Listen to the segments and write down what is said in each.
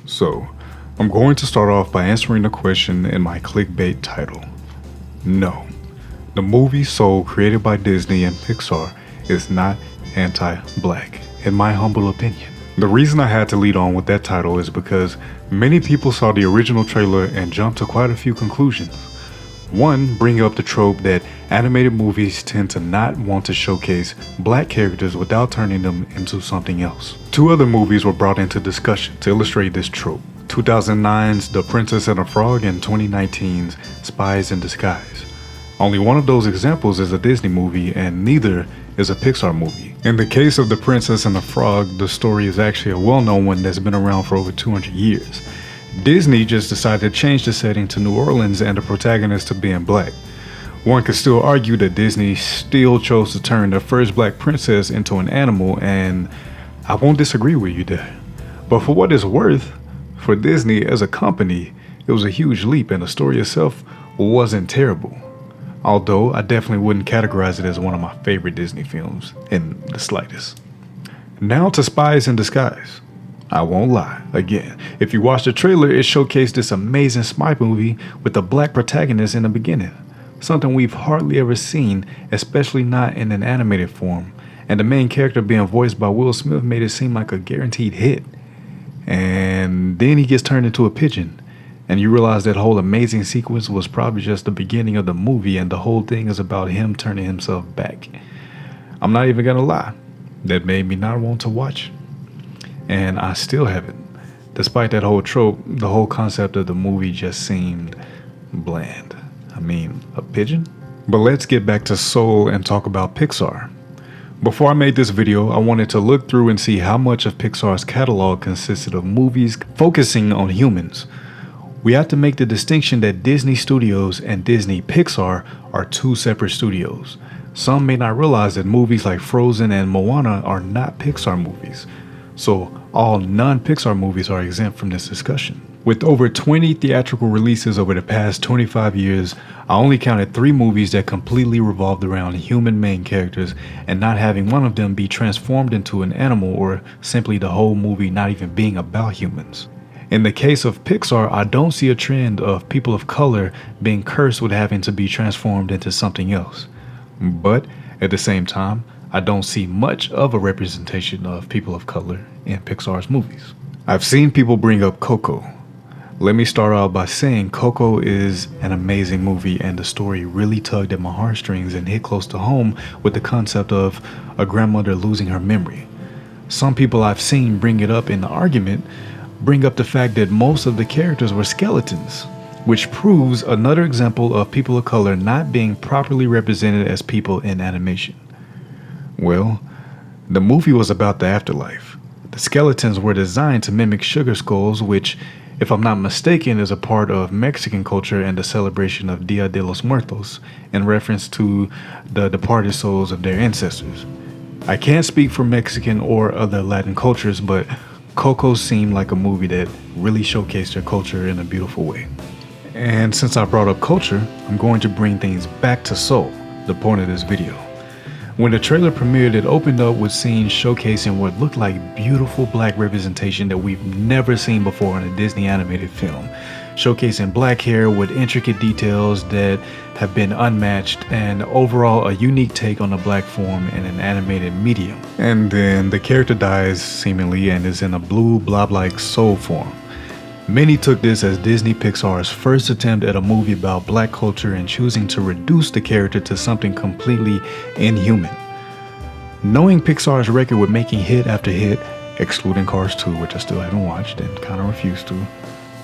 So, I'm going to start off by answering the question in my clickbait title. No, the movie Soul, created by Disney and Pixar, is not anti-black, in my humble opinion. The reason I had to lead on with that title is because many people saw the original trailer and jumped to quite a few conclusions. One, bring up the trope that animated movies tend to not want to showcase black characters without turning them into something else. Two other movies were brought into discussion to illustrate this trope: 2009's The Princess and the Frog and 2019's Spies in Disguise. Only one of those examples is a Disney movie and neither is a Pixar movie. In the case of The Princess and the Frog, the story is actually a well-known one that's been around for over 200 years. Disney just decided to change the setting to New Orleans and the protagonist to being black. One could still argue that Disney still chose to turn the first black princess into an animal, and I won't disagree with you there. But for what it's worth, for Disney as a company, it was a huge leap and the story itself wasn't terrible. Although I definitely wouldn't categorize it as one of my favorite Disney films in the slightest. Now to Spies in Disguise. I won't lie, again, if you watch the trailer, it showcased this amazing spy movie with a black protagonist in the beginning. Something we've hardly ever seen, especially not in an animated form. And the main character being voiced by Will Smith made it seem like a guaranteed hit. And then he gets turned into a pigeon. And you realize that whole amazing sequence was probably just the beginning of the movie and the whole thing is about him turning himself back. I'm not even gonna lie, that made me not want to watch. And I still haven't. Despite that whole trope, the whole concept of the movie just seemed bland. I mean, a pigeon? But let's get back to Soul and talk about Pixar. Before I made this video, I wanted to look through and see how much of Pixar's catalog consisted of movies focusing on humans. We have to make the distinction that Disney Studios and Disney Pixar are two separate studios. Some may not realize that movies like Frozen and Moana are not Pixar movies. So all non-Pixar movies are exempt from this discussion. With over 20 theatrical releases over the past 25 years, I only counted 3 movies that completely revolved around human main characters and not having one of them be transformed into an animal or simply the whole movie not even being about humans. In the case of Pixar, I don't see a trend of people of color being cursed with having to be transformed into something else. But at the same time, I don't see much of a representation of people of color in Pixar's movies. I've seen people bring up Coco. Let me start out by saying Coco is an amazing movie and the story really tugged at my heartstrings and hit close to home with the concept of a grandmother losing her memory. Some people I've seen bring it up in the argument, bring up the fact that most of the characters were skeletons, which proves another example of people of color not being properly represented as people in animation. Well, the movie was about the afterlife. The skeletons were designed to mimic sugar skulls, which, if I'm not mistaken, is a part of Mexican culture and the celebration of Dia de los Muertos, in reference to the departed souls of their ancestors. I can't speak for Mexican or other Latin cultures, but Coco seemed like a movie that really showcased their culture in a beautiful way. And since I brought up culture, I'm going to bring things back to Soul, the point of this video. When the trailer premiered, it opened up with scenes showcasing what looked like beautiful black representation that we've never seen before in a Disney animated film, showcasing black hair with intricate details that have been unmatched and overall a unique take on the black form in an animated medium. And then the character dies seemingly and is in a blue blob-like soul form. Many took this as Disney Pixar's first attempt at a movie about black culture and choosing to reduce the character to something completely inhuman. Knowing Pixar's record with making hit after hit, excluding Cars 2, which I still haven't watched and kind of refuse to,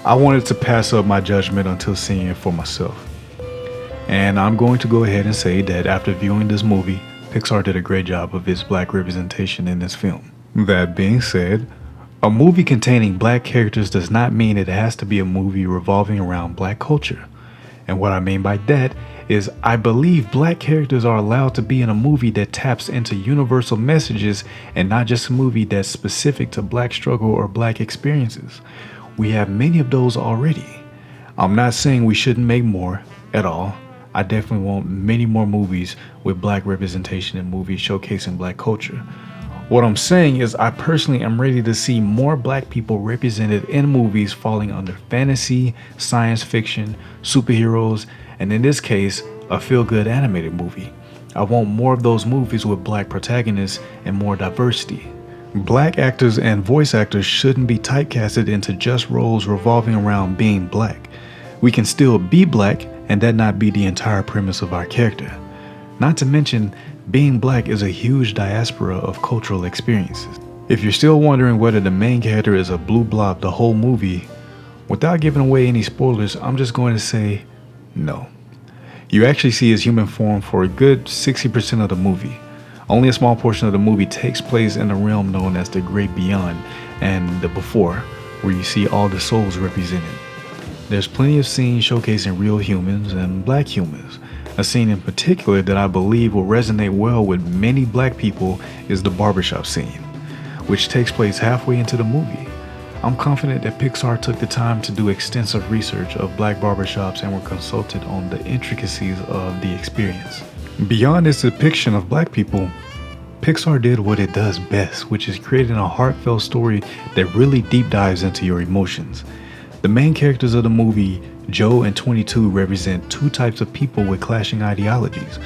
I wanted to pass up my judgment until seeing it for myself. And I'm going to go ahead and say that after viewing this movie, Pixar did a great job of its black representation in this film. That being said, a movie containing black characters does not mean it has to be a movie revolving around black culture. And what I mean by that is I believe black characters are allowed to be in a movie that taps into universal messages and not just a movie that's specific to black struggle or black experiences. We have many of those already. I'm not saying we shouldn't make more at all. I definitely want many more movies with black representation in movies showcasing black culture. What I'm saying is, I personally am ready to see more black people represented in movies falling under fantasy, science fiction, superheroes, and in this case, a feel good animated movie. I want more of those movies with black protagonists and more diversity. Black actors and voice actors shouldn't be typecasted into just roles revolving around being black. We can still be black and that not be the entire premise of our character. Not to mention, being black is a huge diaspora of cultural experiences. If you're still wondering whether the main character is a blue blob the whole movie, without giving away any spoilers, I'm just going to say no. You actually see his human form for a good 60% of the movie. Only a small portion of the movie takes place in the realm known as the Great Beyond and the Before, where you see all the souls represented. There's plenty of scenes showcasing real humans and black humans. A scene in particular that I believe will resonate well with many black people is the barbershop scene, which takes place halfway into the movie. I'm confident that Pixar took the time to do extensive research of black barbershops and were consulted on the intricacies of the experience. Beyond its depiction of black people, Pixar did what it does best, which is creating a heartfelt story that really deep dives into your emotions. The main characters of the movie, Joe and 22, represent two types of people with clashing ideologies.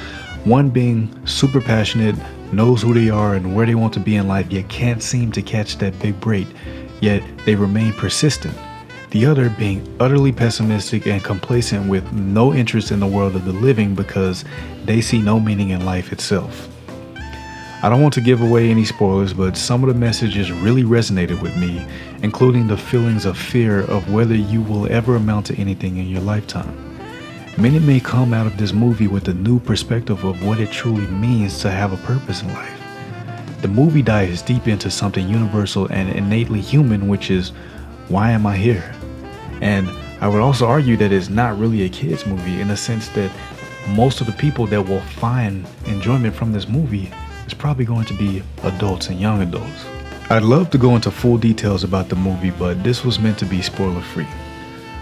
One being super passionate, knows who they are and where they want to be in life, yet can't seem to catch that big break, yet they remain persistent. The other being utterly pessimistic and complacent with no interest in the world of the living because they see no meaning in life itself. I don't want to give away any spoilers, but some of the messages really resonated with me, including the feelings of fear of whether you will ever amount to anything in your lifetime. Many may come out of this movie with a new perspective of what it truly means to have a purpose in life. The movie dives deep into something universal and innately human, which is, why am I here? And I would also argue that it's not really a kid's movie in the sense that most of the people that will find enjoyment from this movie is probably going to be adults and young adults. I'd love to go into full details about the movie, but this was meant to be spoiler free.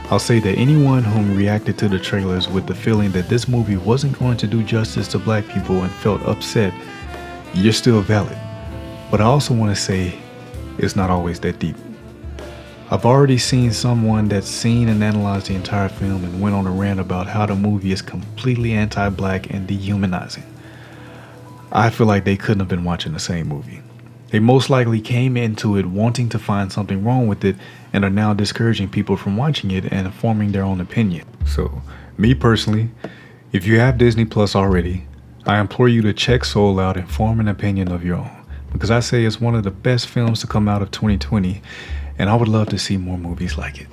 I'll say that anyone whom reacted to the trailers with the feeling that this movie wasn't going to do justice to black people and felt upset, you're still valid. But I also want to say it's not always that deep. I've already seen someone that's seen and analyzed the entire film and went on a rant about how the movie is completely anti-black and dehumanizing. I feel like they couldn't have been watching the same movie. They most likely came into it wanting to find something wrong with it and are now discouraging people from watching it and forming their own opinion. So, me personally, if you have Disney Plus already, I implore you to check Soul out and form an opinion of your own, because I say it's one of the best films to come out of 2020, and I would love to see more movies like it.